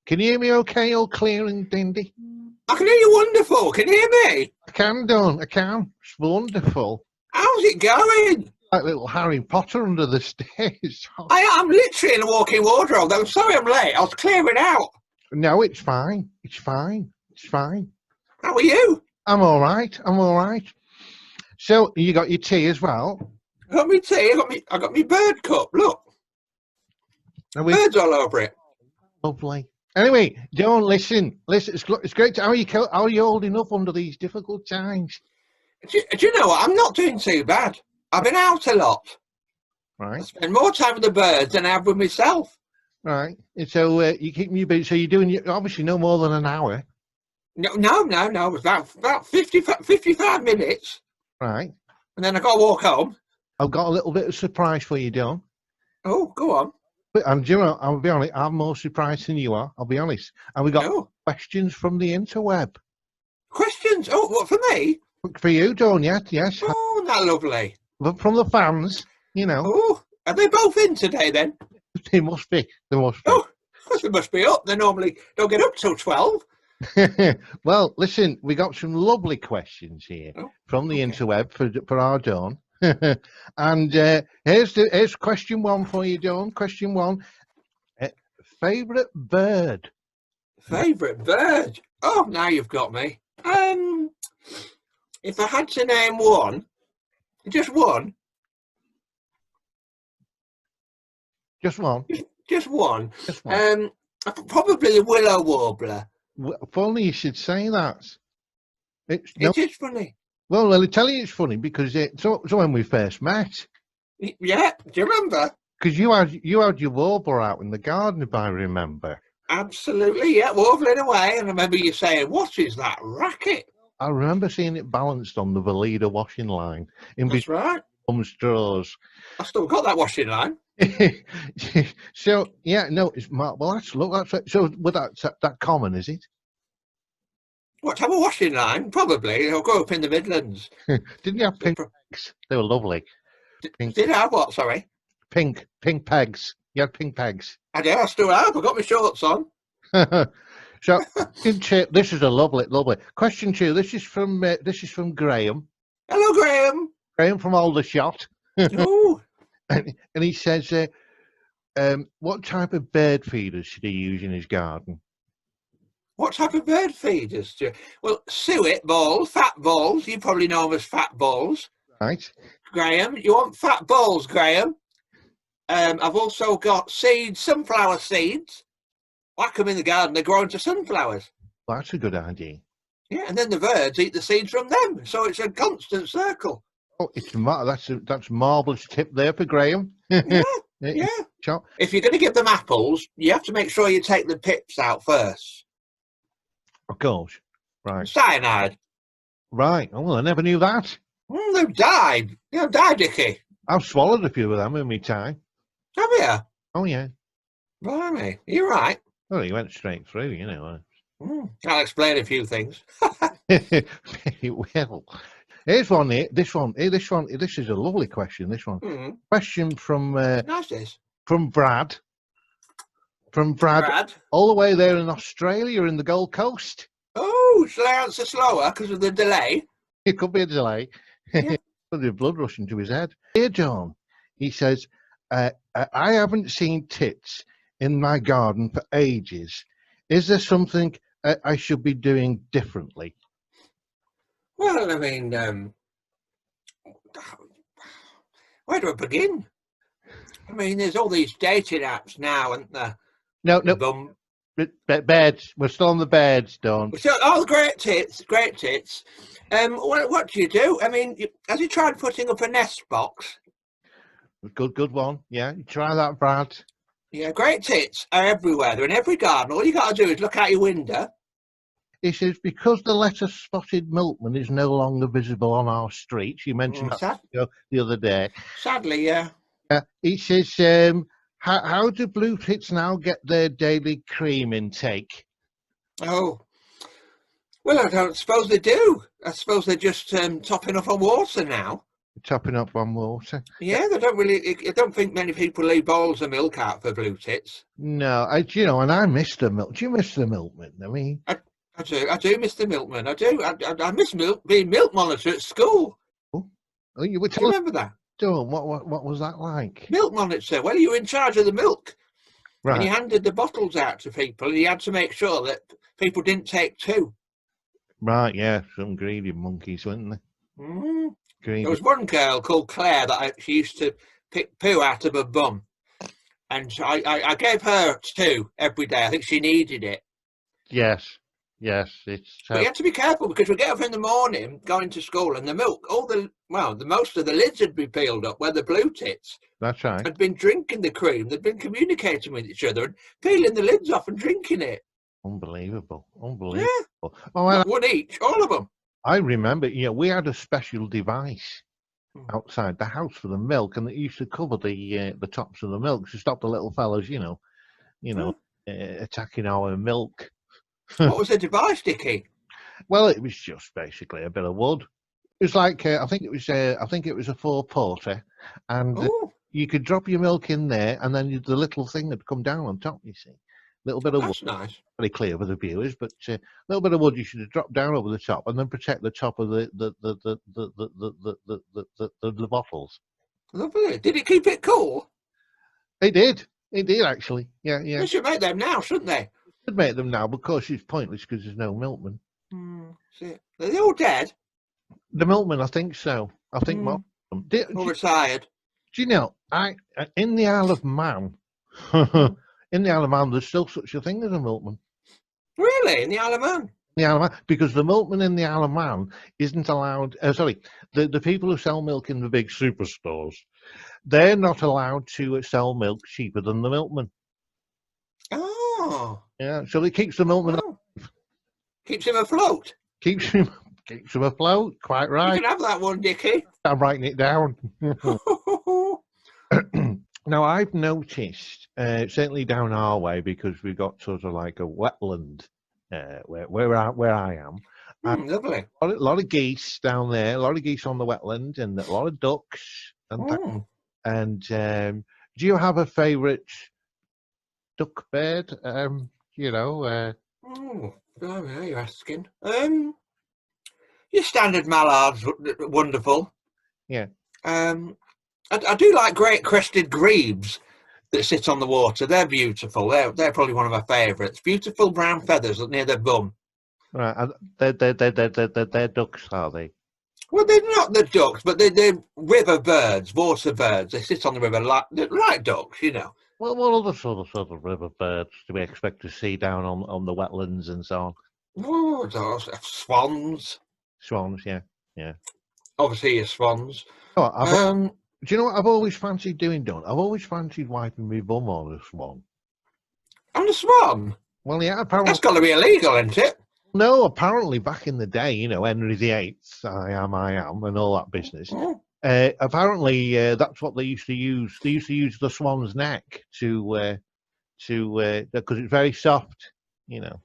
Can you hear me okay, all clear and dindy? I can hear you wonderful. Can you hear me? I can, Dawn. I can. It's wonderful. How's it going? Like little Harry Potter under the stairs. I'm literally in a walk-in wardrobe. I'm sorry I'm late. I was clearing out. No, it's fine. It's fine. It's fine. How are you? I'm all right. I'm all right. So you got your tea as well? I got me tea. I got me bird cup. Look, birds all over it. Lovely. Anyway, Dawn, listen. It's great. How are you holding up under these difficult times? Do you know what? I'm not doing too bad. I've been out a lot. Right. I spend more time with the birds than I have with myself. Right. So you keep me busy. So you're doing obviously no more than an hour. No. It was about 55 minutes. Right. And then I got to walk home. I've got a little bit of surprise for you, Dawn. Oh, go on. And you know, I'll be honest, I'm more surprised than you are. I'll be honest. And we got questions from the interweb. Questions? Oh, what, for me? For you, Dawn, yes. Oh, that lovely. From the fans, you know. Oh, are they both in today then? They must be. Oh, they must be up. They normally don't get up till 12. Well, listen, we got some lovely questions here from the interweb for our Dawn. And here's question one for you, Dawn. Question one. Favourite bird? Favourite bird? Oh, now you've got me. If I had to name one, just one. Just one? Just one. Probably the willow warbler. Funny you should say that. It is funny. Well, I'll tell you it's funny because so when we first met. Yeah, do you remember? Because you had your warbler out in the garden, if I remember. Absolutely, yeah, warbling away. And I remember you saying, "What is that racket?" I remember seeing it balanced on the Veleda washing line. That's right. Straws. I still got that washing line. So yeah, no, it's well. That's right. So, with that common, is it? What type of washing line? Probably. I'll grow up in the Midlands. Didn't you have pink pegs? They were lovely. Did I have what? Sorry. Pink pegs. You had pink pegs. I do. I still have. I got my shorts on. So, this is a lovely question. Two. This is from Graham. Hello, Graham. Graham from Aldershot. Oh. And he says, what type of bird feeders should he use in his garden? What type of bird feeders? Well, suet balls, fat balls. You probably know them as fat balls. Right. Graham, you want fat balls, Graham? I've also got seeds, sunflower seeds. Whack them in the garden, they grow into sunflowers. Well, that's a good idea. Yeah, and then the birds eat the seeds from them. So it's a constant circle. Oh, that's marvellous tip there for Graham. Yeah. If you're going to give them apples, you have to make sure you take the pips out first. Of course. Right. Cyanide. Right. Oh, well, I never knew that. They've died. They've died, Dickie. I've swallowed a few of them in my time. Have you? Oh, yeah. Blimey. You're right. Well, he went straight through, you know. I'll explain a few things. Well, here's one here. This is a lovely question. This one. Question from from Brad. From Brad, all the way there in Australia, in the Gold Coast. Oh, shall I answer slower because of the delay? It could be a delay. Yeah. The blood rushing to his head. Dear John, he says, I haven't seen tits in my garden for ages. Is there something I should be doing differently? Well, I mean, where do I begin? I mean, there's all these dating apps now, aren't there? No. Beds. We're still on the beds, Don. Oh, great tits. What do you do? I mean, have you tried putting up a nest box? Good one. Yeah, you try that, Brad. Yeah, great tits are everywhere. They're in every garden. All you got to do is look out your window. He says, because the lettuce-spotted milkman is no longer visible on our streets. You mentioned that the other day. Sadly, yeah. He says, how do blue tits now get their daily cream intake? Oh, well, I don't suppose they do. I suppose they're just topping off on water now. topping up on water. Yeah, they don't really. I don't think many people leave bowls of milk out for blue tits. No, and I miss the milk. Do you miss the milkman? I mean, I do miss the milkman. I do. I miss being milk monitor at school. you were Do you telling remember that? Dawn, what was that like? Milk monitor. Well, you were in charge of the milk, and Right, you handed the bottles out to people, and you had to make sure that people didn't take two. right, yeah, some greedy monkeys, weren't they? Mm. There Greedy. was one girl called Claire that she used to pick poo out of her bum, and I gave her two every day. I think she needed it. Yes, it's But you had to be careful because we get up in the morning going to school, and the milk, the most of the lids had been peeled up where the blue tits that's right. had been drinking the cream. They'd been communicating with each other and peeling the lids off and drinking it. Unbelievable. Yeah, Oh, and not one each, all of them. I remember, we had a special device Mm. outside the house for the milk, and it used to cover the tops of the milk to stop the little fellas, attacking our milk. What was the device, Dickie? Well, it was just basically a bit of wood. It was like I think it was a 4-porter, and Oh, you could drop your milk in there, and then the little thing would come down on top. You see, little bit of wood. that's nice. Very clear for the viewers, but a little bit of wood you should have dropped down over the top, and then protect the top of the bottles. Lovely. Did it keep it cool? It did. It did actually. Yeah. They should make them now, shouldn't they? Could make them now, but of course it's pointless because there's no milkman. Are they all dead? The milkman, I think so. I think most of them. Or retired? Do you know? In the Isle of Man, there's still such a thing as a milkman. Really? In the Isle of Man? The Isle of Man, because the milkman in the Isle of Man isn't allowed. The people who sell milk in the big superstores, they're not allowed to sell milk cheaper than the milkman. Oh. Yeah, so it keeps the milkman. Oh. Keeps him afloat. Keeps him afloat. Quite right. You can have that one, Dickie. I'm writing it down. Now, I've noticed, certainly down our way, because we've got sort of like a wetland where I am. Lovely. A lot of geese down there, a lot of geese on the wetland, and a lot of ducks. And do you have a favourite duck bird? Oh, blimey, you're asking. Your standard mallards, wonderful. Yeah. I do like great crested grebes that sit on the water. They're beautiful. They're probably one of my favourites. Beautiful brown feathers near their bum. Right, they're ducks, are they? Well, they're not the ducks, but they're river birds, water birds. They sit on the river like ducks, Well, what other sort of river birds do we expect to see down on the wetlands and so on? Oh, those swans. Swans, yeah. Obviously, your swans. Oh, do you know what I've always fancied doing, Don? I've always fancied wiping my bum on a swan. On a swan? Well, yeah, apparently. That's got to be illegal, isn't it? No, apparently back in the day, Henry VIII, I am, and all that business. Apparently, that's what they used to use. They used to use the swan's neck because it's very soft, Well,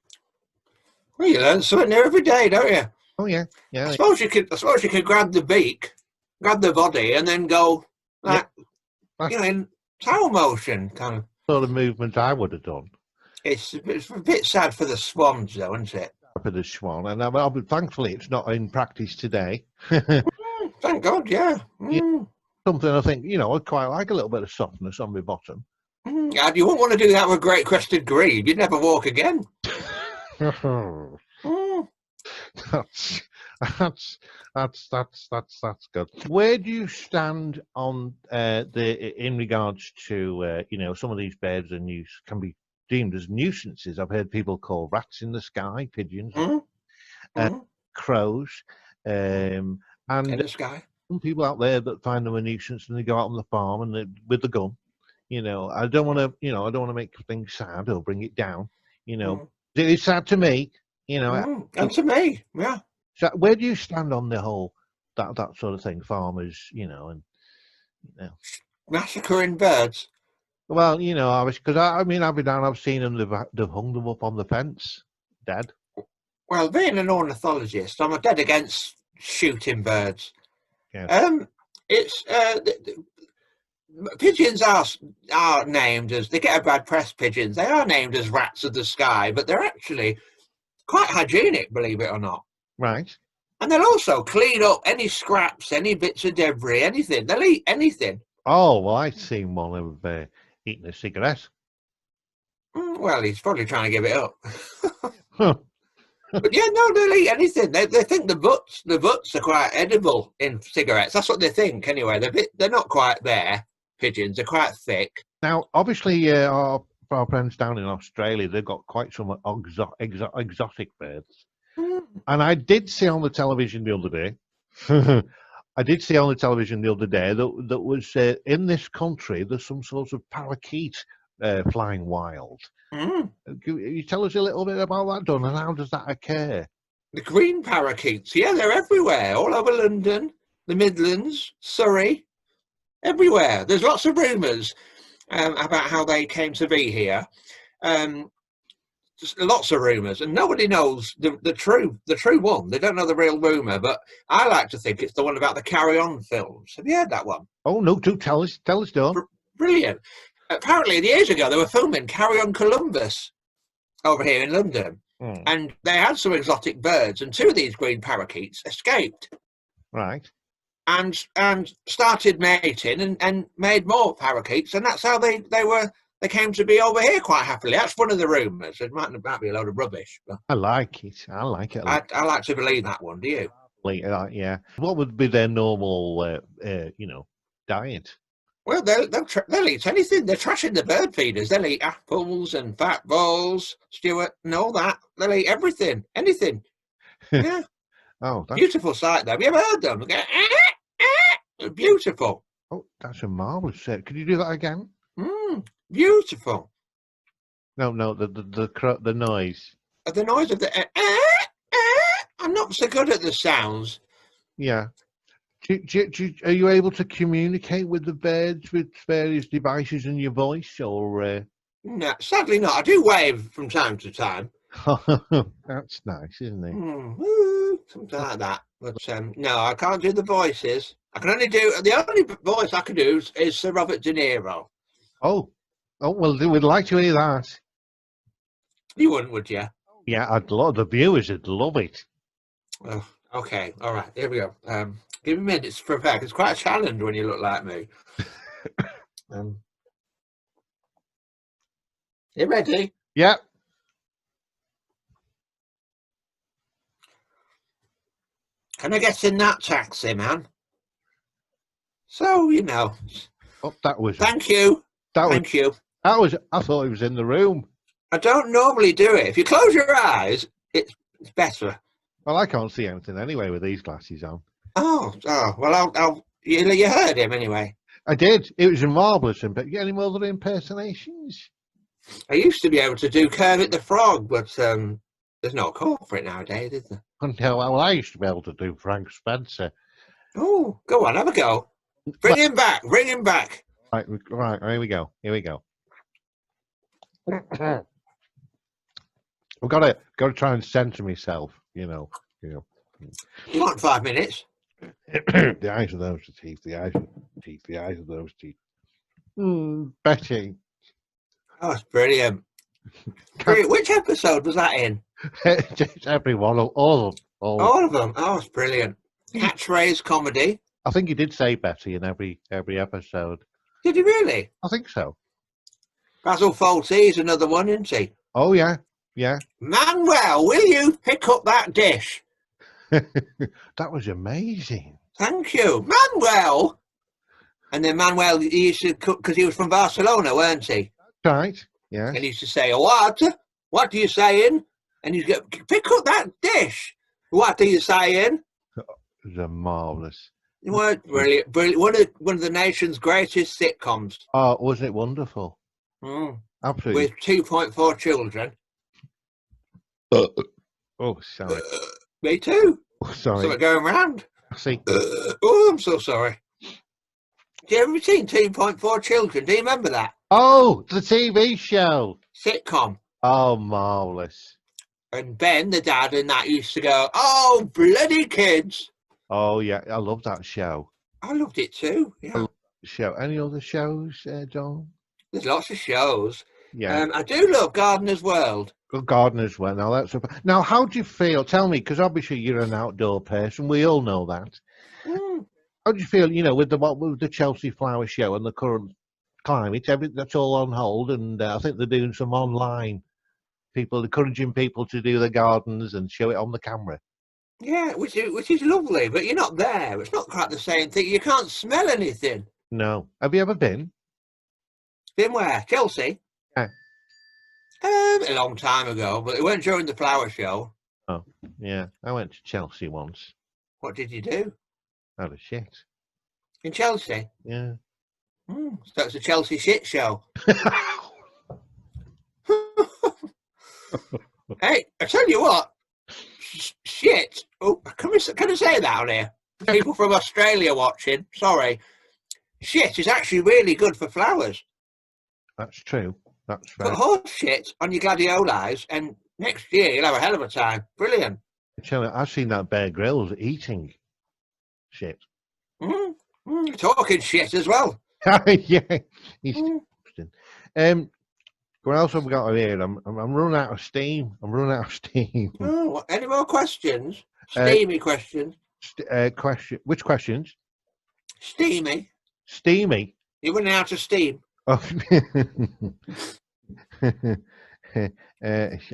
you learn something new every day, don't you? Oh yeah. I suppose you could grab the beak, grab the body, and then go in tail motion kind of. Sort of movement I would have done. It's a bit sad for the swans, though, isn't it? For the swan, and thankfully it's not in practice today. Thank God, yeah. Something I think I'd quite like a little bit of softness on my bottom. You wouldn't want to do that with a great crested grebe. You'd never walk again. That's good. Where do you stand on in regards to some of these birds can be deemed as nuisances? I've heard people call rats in the sky, pigeons, crows, and in the sky. Some people out there that find them a nuisance and they go out on the farm and with the gun. I don't want to make things sad or bring it down. It's sad to me. And to me, yeah. So where do you stand on the whole that sort of thing, farmers, massacring birds? Well, I've seen them. They've hung them up on the fence, dead. Well, being an ornithologist, I'm dead against shooting birds. Yeah. It's pigeons are named as, they get a bad press. Pigeons, they are named as rats of the sky, but they're actually quite hygienic, believe it or not. Right. And they'll also clean up any scraps, any bits of debris, anything. They'll eat anything. Oh, well, I'd seen one of eating a cigarette. Well, he's probably trying to give it up. Huh. But yeah, no, they'll eat anything. They think the butts are quite edible in cigarettes. That's what they think anyway. They're not quite there. Pigeons are quite thick. Now, obviously, our friends down in Australia, they've got quite some exotic birds. And I did see on the television the other day, that was in this country, there's some sort of parakeet flying wild. Can you tell us a little bit about that, Don, and how does that occur? The green parakeets, yeah, they're everywhere, all over London, the Midlands, Surrey, everywhere. There's lots of rumours about how they came to be here. Just lots of rumours, and nobody knows the true one. They don't know the real rumour, but I like to think it's the one about the Carry On films. Have you heard that one? Oh no, do tell us, Don. Brilliant. Apparently, years ago, they were filming Carry On Columbus over here in London, and they had some exotic birds, and two of these green parakeets escaped. Right. And started mating and made more parakeets, and that's how they came to be over here quite happily. That's one of the rumours. It might be a load of rubbish, but I like it. I like it. I like to believe that one. Do you? Yeah. What would be their normal, diet? Well, they'll eat anything. They're trashing the bird feeders. They'll eat apples and fat balls, Stuart, and all that. They'll eat everything, anything. Yeah. Oh, that's beautiful sight, though. Have you ever heard them? They go, beautiful. Oh, that's a marvelous set. Could you do that again? Beautiful. No, the noise. The noise of the. I'm not so good at the sounds. Yeah. Are you able to communicate with the birds with various devices in your voice, or? No, sadly not. I do wave from time to time. That's nice, isn't it? Something like that. But no, I can't do the voices. I can only do the only voice I can do is Sir Robert De Niro. Oh, well, we'd like to hear that. You wouldn't, would you? Yeah, I'd love the viewers would love it. Oh, okay, all right, here we go. Give me minutes to prepare. It's quite a challenge when you look like me. You ready? Yeah. Can I get in that taxi, man? So, Oh, that was. Thank you. Thank you. That was. I thought he was in the room. I don't normally do it. If you close your eyes, it's better. Well, I can't see anything anyway with these glasses on. Oh. Well, you heard him anyway. I did. It was a marvellous. But you get any more other impersonations? I used to be able to do Kermit the Frog, but there's no call for it nowadays, is there? Well, I used to be able to do Frank Spencer. Oh, go on, have a go. Bring him back. Bring him back. Right. Here we go. I've got to try and center myself. You want 5 minutes? The eyes of those teeth. The eyes of teeth. The eyes of those teeth. Betty. Oh, it's brilliant. Which episode was that in? Just every one, all of them. Oh, it's brilliant. Catchphrase comedy. I think he did say Betty in every episode. Did he really? I think so. Basil Fawlty's another one, isn't he? Oh yeah. Manuel, will you pick up that dish? That was amazing. Thank you, Manuel. And then Manuel, he used to cook because he was from Barcelona, weren't he? Right. Yeah. And he used to say, "What? What are you saying?" And he'd go, "Pick up that dish. What are you saying?" It was marvellous. Brilliant. One of the nation's greatest sitcoms. Oh, wasn't it wonderful? Absolutely. With 2.4 children. Oh, sorry. Me too. Oh, sorry. Something going round. See. Oh, I'm so sorry. Have you ever seen 2.4 Children? Do you remember that? Oh, the TV show. Sitcom. Oh, marvellous. And Ben, the dad, and that used to go, "Oh, bloody kids." Oh, yeah. I love that show. I loved it too. I Yeah, love the show. Any other shows, John? there's lots of shows. Yeah. I do love Gardener's World. Good gardeners well. Now that's now. How do you feel? Tell me, because obviously you're an outdoor person. We all know that. Mm. How do you feel? You know, with the Chelsea Flower Show and the current climate, that's all on hold, and I think they're doing some online people encouraging people to do their gardens and show it on the camera. Yeah, which is lovely, but you're not there. It's not quite the same thing. You can't smell anything. No, have you ever been? Been where? Chelsea? Yeah. A long time ago, but it weren't during the flower show. Oh, yeah. I went to Chelsea once. What did you do? Out of shit. In Chelsea? Yeah. So it's a Chelsea shit show. Hey, I tell you what, shit. Oh, can I say that on here? People from Australia watching, sorry. Shit is actually really good for flowers. That's true. That's Put right. horse shit on your gladiolis, and next year you'll have a hell of a time. Brilliant. I've seen that Bear Grylls eating shit. Talking shit as well. Yeah, he's interesting. What else have we got here? I'm running out of steam. I'm running out of steam. Oh, any more questions? Steamy questions. Which questions? Steamy. Steamy. You're running out of steam. Oh.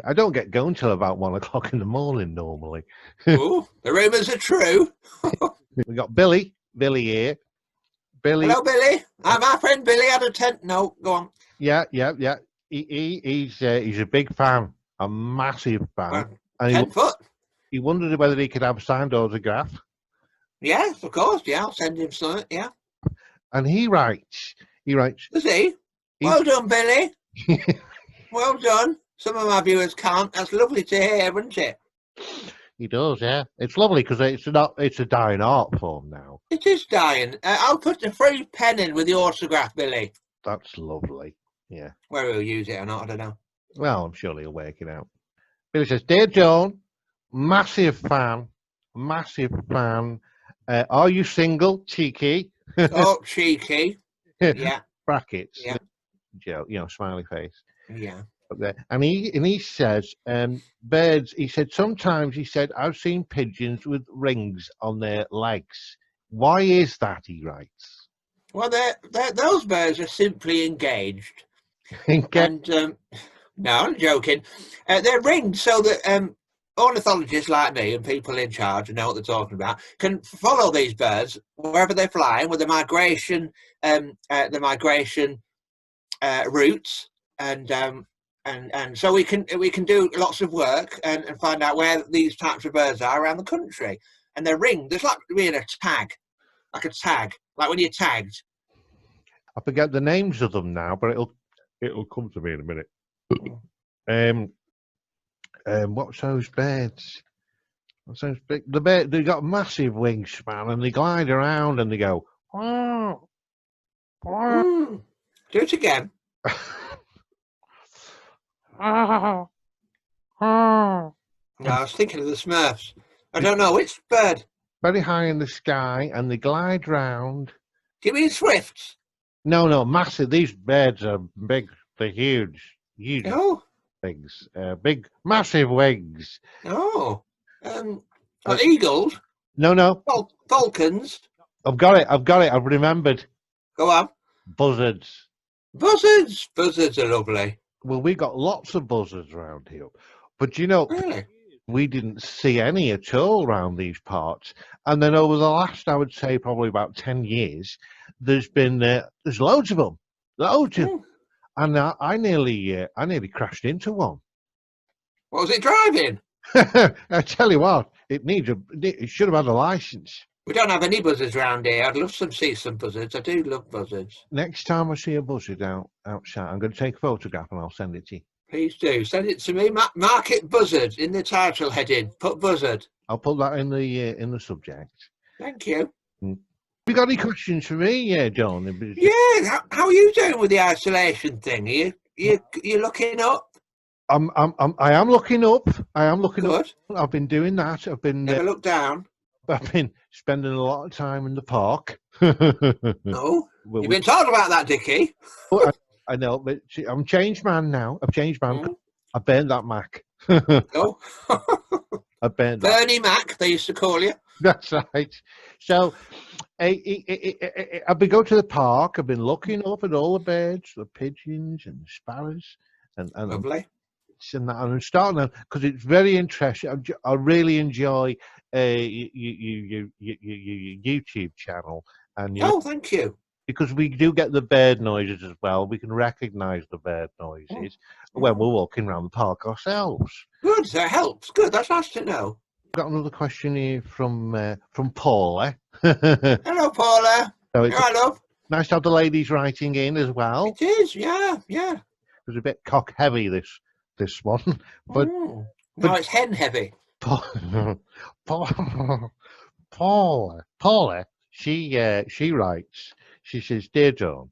I don't get going till about 1 o'clock in the morning normally. Oh, the rumours are true. We got Billy here. Billy. Hello, Billy. My friend Billy had a tent. No, go on. Yeah. He's a big fan, a massive fan. And 10 foot. He wondered whether he could have a signed autograph. Yes, of course. Yeah, I'll send him something. Yeah. And he writes. Does he? Well done, Billy. Well done. Some of my viewers can't. That's lovely to hear, isn't it? He does, yeah. It's lovely because it's a dying art form now. It is dying. I'll put a free pen in with the autograph, Billy. That's lovely. Yeah. Whether he'll use it or not, I don't know. Well, I'm sure he'll work it out. Billy says, "Dear John, massive fan. Are you single? Cheeky." Oh, cheeky. Yeah. Brackets. Yeah. Joe, smiley face. Yeah. Up there. And he says, birds, he said, sometimes he said, I've seen pigeons with rings on their legs. Why is that, he writes? Well, those birds are simply engaged. And, no, I'm joking. They're ringed so that ornithologists like me and people in charge who know what they're talking about can follow these birds wherever they're flying with the migration routes, and so we can do lots of work and find out where these types of birds are around the country. And they're ringed. There's like being a tag, like when you're tagged. I forget the names of them now, but it'll come to me in a minute. What's those birds? What's those big? The bird, they got massive wingspan and they glide around and they go. Do it again. No, I was thinking of the Smurfs. I don't know which bird. Very high in the sky, and they glide round. Do you mean swifts? No, massive. These birds are big. They're huge. Oh. Things. Big, massive wings. Oh. Eagles? No. Falcons? I've got it. I've remembered. Go on. Buzzards. Buzzards are lovely. Well, we got lots of buzzards around here. But Really? We didn't see any at all around these parts. And then over the last, I would say, probably about 10 years, there's loads of them. Loads of them. And I nearly crashed into one. What was it driving? I tell you what, it should have had a license. We don't have any buzzards around here. I'd love to see some buzzards. I do love buzzards. Next time I see a buzzard outside, I'm going to take a photograph and I'll send it to you. Please do. Send it to me. Mark it buzzard in the title heading. Put buzzard. I'll put that in the subject. Thank you. Have you got any questions for me? Yeah, John. Yeah. How are you doing with the isolation thing? Are you looking up? I am looking up. Good. I've been doing that. I've been Never look down. I've been spending a lot of time in the park. Oh, Well, you've been told about that, Dickie. I, I know, but see, I'm a changed man now. I've changed man. Mm. I burned that Mac. Oh, I burned that. Bernie Mac, they used to call you. That's right. So I've been going to the park. I've been looking up at all the birds, the pigeons and the sparrows, and Lovely. and I'm starting to, because it's very interesting. I really enjoy your YouTube channel, and Oh, thank you. because we do get the bird noises as well. We can recognise the bird noises when we're walking around the park ourselves. Good, that helps. Good, that's nice to know. Got another question here from Paula. Hello, Paula. So You it's all right, love? nice to have the ladies writing in as well. It is, yeah. It was a bit cock heavy this one, but No, it's hen heavy. Paula, she writes. She says, "Dear John,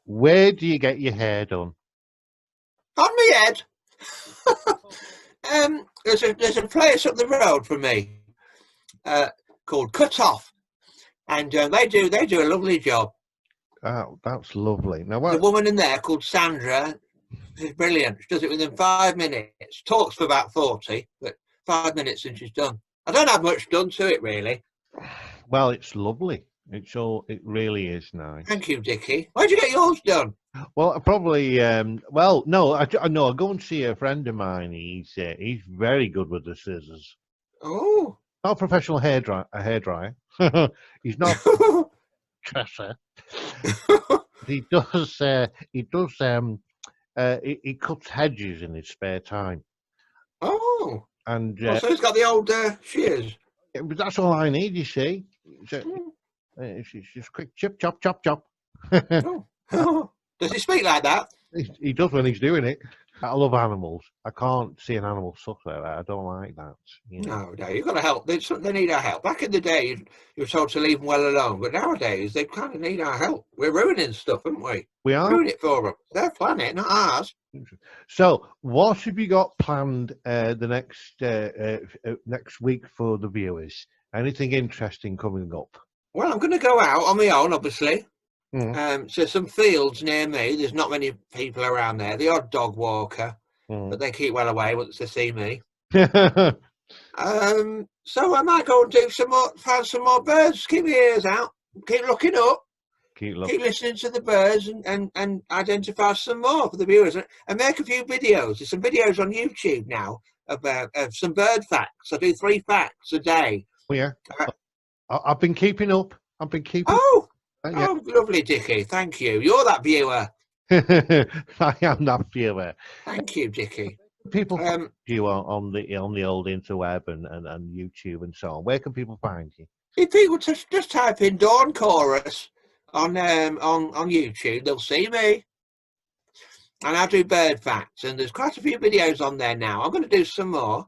where do you get your hair done?" On my head. There's a place up the road from me called Cut Off, and they do a lovely job. Oh, that's lovely. Now, There's a woman in there called Sandra. She's brilliant. She does it within 5 minutes. Talks for about 40, but 5 minutes and she's done. I don't have much done to it really. Well, it's lovely. It really is nice. Thank you, Dickie. Where'd you get yours done? Well, probably. Well, no, I know. I go and see a friend of mine. He's very good with the scissors. Oh, Not a professional hairdryer. He's not a dresser. He does. He cuts hedges in his spare time. Oh, And so it's got the old shears. but that's all I need. You see, it's just quick chip, chop, chop, chop. Oh. Does he speak like that? He does when he's doing it. I love animals. I can't see an animal suffer like that. I don't like that. You know? No, you've got to help. They need our help. Back in the day, you were told to leave them well alone, but nowadays they kind of need our help. We're ruining stuff, aren't we? We are ruining it for them. Their planet, not ours. So, what have you got planned the next week for the viewers? Anything interesting coming up? Well, I'm going to go out on my own, obviously. Mm. So some fields near me. There's not many people around there. The odd dog walker, but they keep well away once they see me. So I might go and do find some more birds. Keep your ears out. Keep looking up. Keep listening to the birds and identify some more for the viewers and make a few videos. There's some videos on YouTube now of some bird facts. I do 3 facts a day. Oh, yeah. I've been keeping up. Oh, lovely, Dickie. Thank you. You're that viewer. I am that viewer. Thank you, Dickie. People find you on the old interweb and YouTube and so on. Where can people find you? If people just type in Dawn Chorus on YouTube, they'll see me. And I do bird facts, and there's quite a few videos on there now. I'm going to do some more.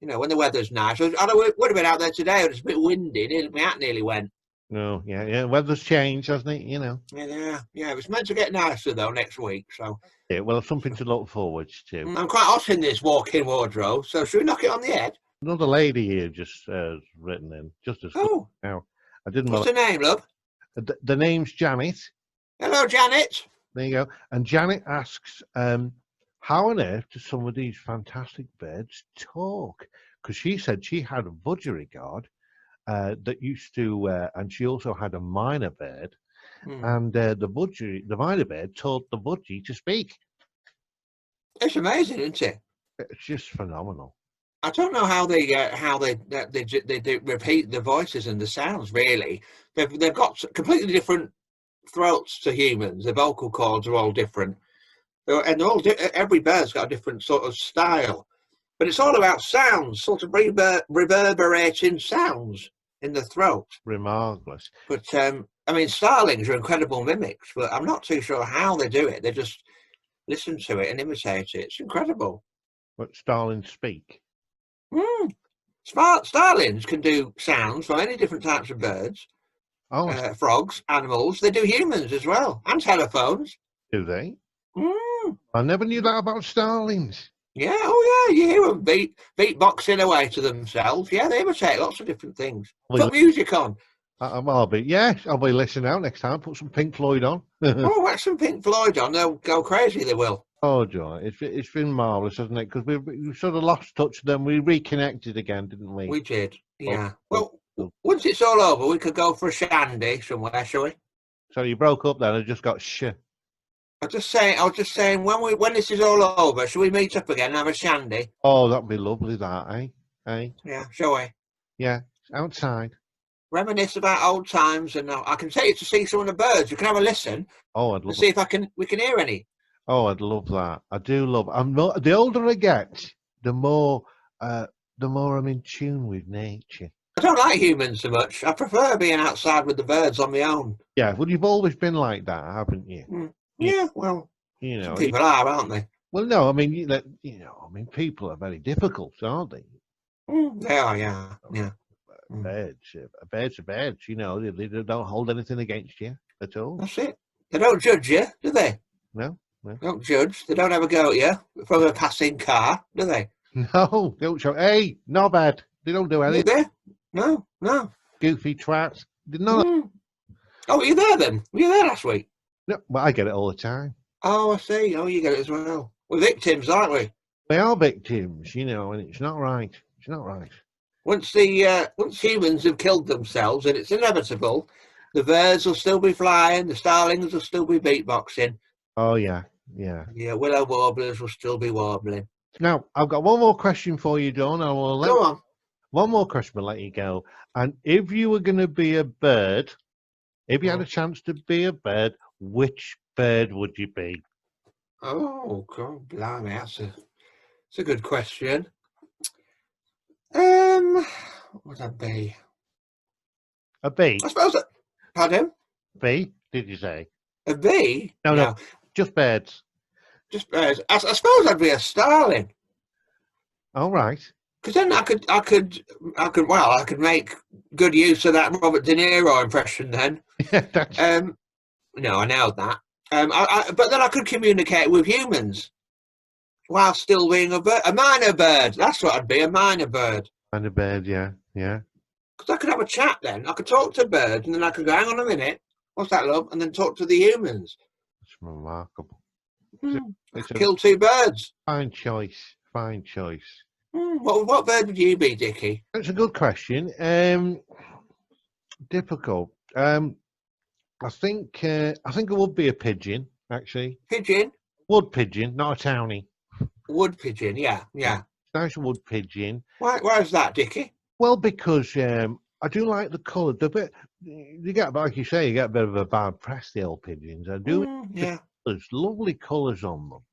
You know, when the weather's nice. I would have been out there today, but it's a bit windy. My hat nearly went. No, yeah. Weather's changed, hasn't it? You know. Yeah. It's meant to get nicer though next week. So. Yeah, well, something to look forward to. I'm quite hot in this walk-in wardrobe. So should we knock it on the head? Another lady here just written in, just as oh. Now, I didn't. What's her name, love? The name's Janet. Hello, Janet. There you go. And Janet asks, how on earth do some of these fantastic birds talk? Because she said she had a budgerigard that used to, and she also had a minor bird, and the minor bird taught the budgie to speak. It's amazing, isn't it? It's just phenomenal. I don't know how they repeat the voices and the sounds. Really, they've got completely different throats to humans. The vocal cords are all different, and they're all every bird's got a different sort of style. But it's all about sounds, sort of reverberating sounds in the throat. Marvelous. But I mean, starlings are incredible mimics, but I'm not too sure how they do it. They just listen to it and imitate it. It's incredible. What starlings speak? Starlings can do sounds from any different types of birds. Frogs, animals. They do humans as well, and telephones. Do they? I never knew that about starlings. Yeah, oh yeah, you hear them beatboxing away to themselves. Yeah, they imitate lots of different things. Put music on. I'll be listening out next time. Put some Pink Floyd on. Oh, whack some Pink Floyd on. They'll go crazy, they will. Oh, Joy, it's been marvellous, hasn't it? Because we sort of lost touch, then we reconnected again, didn't we? We did, yeah. Oh. Once it's all over, we could go for a shandy somewhere, shall we? So you broke up then and just got I was just saying, when this is all over, shall we meet up again and have a shandy? Oh, that'd be lovely, that, eh? Eh? Yeah, shall we? Yeah, outside. Reminisce about old times, and I can take you to see some of the birds. You can have a listen. Oh, I'd love and see if we can hear any. Oh, I'd love that. I do love. The older I get, the more I'm in tune with nature. I don't like humans so much. I prefer being outside with the birds on my own. Yeah, well, you've always been like that, haven't you? Yeah, well, some people are, aren't they? Well, no, I mean, people are very difficult, aren't they? They are, yeah. Birds are birds. They don't hold anything against you at all. That's it. They don't judge you, do they? No. They don't judge. They don't ever go at you from a passing car, do they? No, they don't show. Hey, not bad. They don't do anything. Do they? No. Goofy twats. None. Oh, were you there then? Were you there last week? No, but I get it all the time. Oh, I see. Oh, you get it as well. We're victims, aren't we? We are victims, and it's not right. It's not right. Once humans have killed themselves, and it's inevitable, the birds will still be flying, the starlings will still be beatboxing. Oh yeah. Yeah, willow warblers will still be warbling. Now, I've got one more question for you, Dawn. I will Go on. One more question, we'll let you go. And if you were going to be a bird, if you had a chance to be a bird, which bird would you be? Oh, God, blimey, that's a good question. What would I be? A bee? I suppose. Pardon? Bee? Did you say? A bee? No, just birds. Just birds. I suppose I'd be a starling. All right. Because then I could make good use of that Robert De Niro impression then. No, I nailed that. But then I could communicate with humans while still being a bird. A minor bird. That's what I'd be, a minor bird. Minor bird, yeah. Because I could have a chat then. I could talk to birds and then I could go, hang on a minute, what's that, love? And then talk to the humans. It's remarkable. Kill two birds. Fine choice. What bird would you be, Dickie? That's a good question. Difficult. I think it would be a pigeon, actually. Pigeon? Wood pigeon, not a townie. Wood pigeon, yeah. Nice wood pigeon. Why is that, Dickie? Well, because I do like the colour. You get, like you say, you get a bit of a bad press, the old pigeons. I do. Yeah. There's lovely colours on them.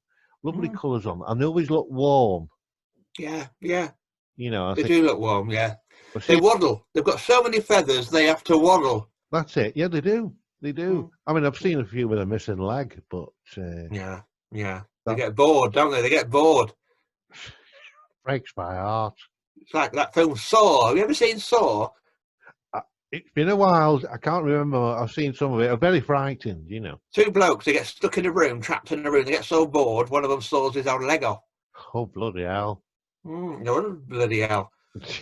And they always look warm. Yeah. I they think, do look warm, yeah. They waddle. They've got so many feathers, they have to waddle. That's it. Yeah, they do. I mean, I've seen a few with a missing leg, but... yeah. They get bored, don't they? They get bored. Breaks my heart. It's like that film Saw. Have you ever seen Saw? It's been a while. I can't remember. I've seen some of it. I'm very frightened, Two blokes, they get stuck in a room, trapped in a room. They get so bored, one of them saws his own leg off. Oh, bloody hell. No, bloody hell.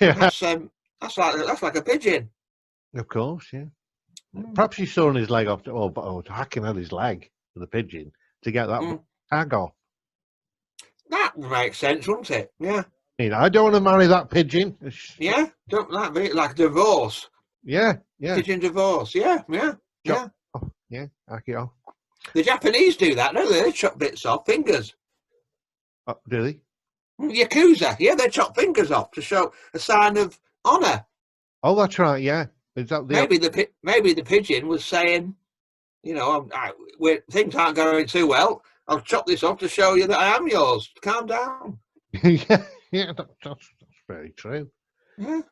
Yeah. That's like a pigeon. Of course, yeah. Perhaps he's sawing his leg off, hacking at his leg for the pigeon to get that tag off. That would make sense, wouldn't it? Yeah. I don't want to marry that pigeon. Yeah, don't that be like divorce? Yeah. Pigeon divorce. Yeah. Yeah, hack it off. The Japanese do that, don't they? They chop bits off, fingers. Oh, do they? Yakuza, yeah, they chop fingers off to show a sign of honour. Oh, that's right, yeah. Is that maybe the pigeon was saying, things aren't going too well. I'll chop this off to show you that I am yours. Calm down. yeah, that's very true. Yeah.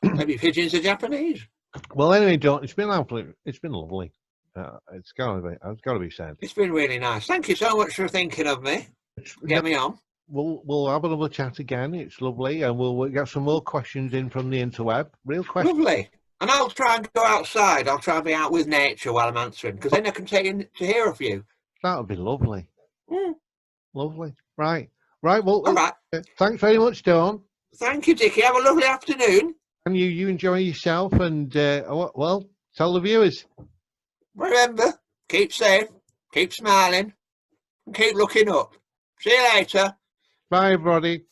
Maybe pigeons are Japanese. Well, anyway, John, it's been lovely. It's been lovely. It's got to be said. It's been really nice. Thank you so much for thinking of me. Get me on. We'll have another chat again. It's lovely, and we'll get some more questions in from the interweb. Real questions. Lovely. And I'll try and go outside. I'll try and be out with nature while I'm answering, because then I can take in to hear a few. That would be lovely. Lovely. Right. Right. Well, All right. thanks very much, Dawn. Thank you, Dickie. Have a lovely afternoon. And you enjoy yourself, and well, tell the viewers. Remember, keep safe, keep smiling, and keep looking up. See you later. Bye, everybody.